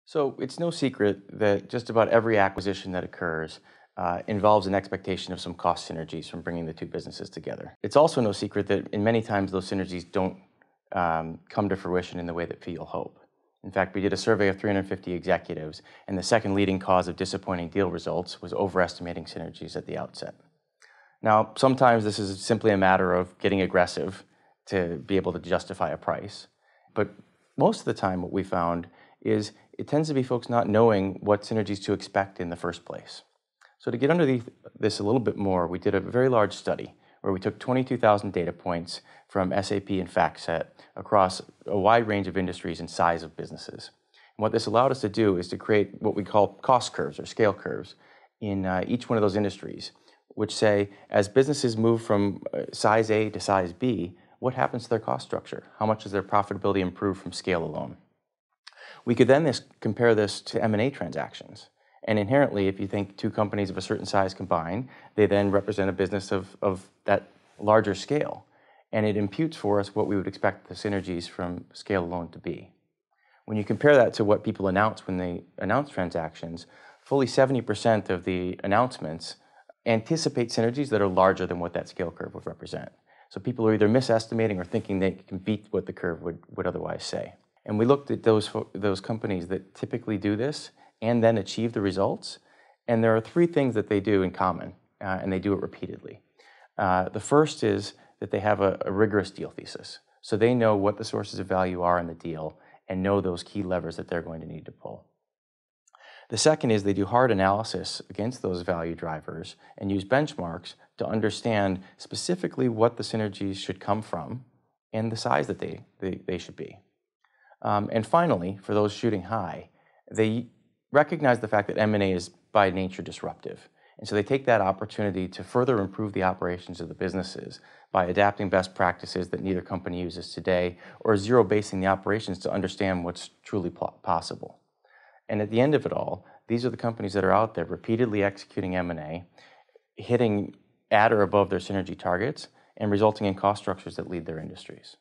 So it's no secret that just about every acquisition that occurs involves an expectation of some cost synergies from bringing the two businesses together. It's also no secret that in many times those synergies don't come to fruition in the way that people hope. In fact, we did a survey of 350 executives, and the second leading cause of disappointing deal results was overestimating synergies at the outset. Now, sometimes this is simply a matter of getting aggressive to be able to justify a price, but most of the time what we found is it tends to be folks not knowing what synergies to expect in the first place. So to get underneath this a little bit more, we did a very large study where we took 22,000 data points from SAP and FactSet across a wide range of industries and size of businesses. And what this allowed us to do is to create what we call cost curves or scale curves in each one of those industries, which say as businesses move from size A to size B, what happens to their cost structure? How much does their profitability improve from scale alone? We could then compare this to M&A transactions. And inherently, if you think two companies of a certain size combine, they then represent a business of that larger scale. And it imputes for us what we would expect the synergies from scale alone to be. When you compare that to what people announce when they announce transactions, fully 70% of the announcements anticipate synergies that are larger than what that scale curve would represent. So people are either misestimating or thinking they can beat what the curve would otherwise say. And we looked at those companies that typically do this and then achieve the results. And there are three things that they do in common, and they do it repeatedly. The first is that they have a rigorous deal thesis. So they know what the sources of value are in the deal and know those key levers that they're going to need to pull. The second is they do hard analysis against those value drivers and use benchmarks to understand specifically what the synergies should come from and the size that they should be. And finally, for those shooting high, they recognize the fact that M&A is by nature disruptive. And so they take that opportunity to further improve the operations of the businesses by adapting best practices that neither company uses today or zero-basing the operations to understand what's truly possible. And at the end of it all, these are the companies that are out there repeatedly executing M&A, hitting at or above their synergy targets, and resulting in cost structures that lead their industries.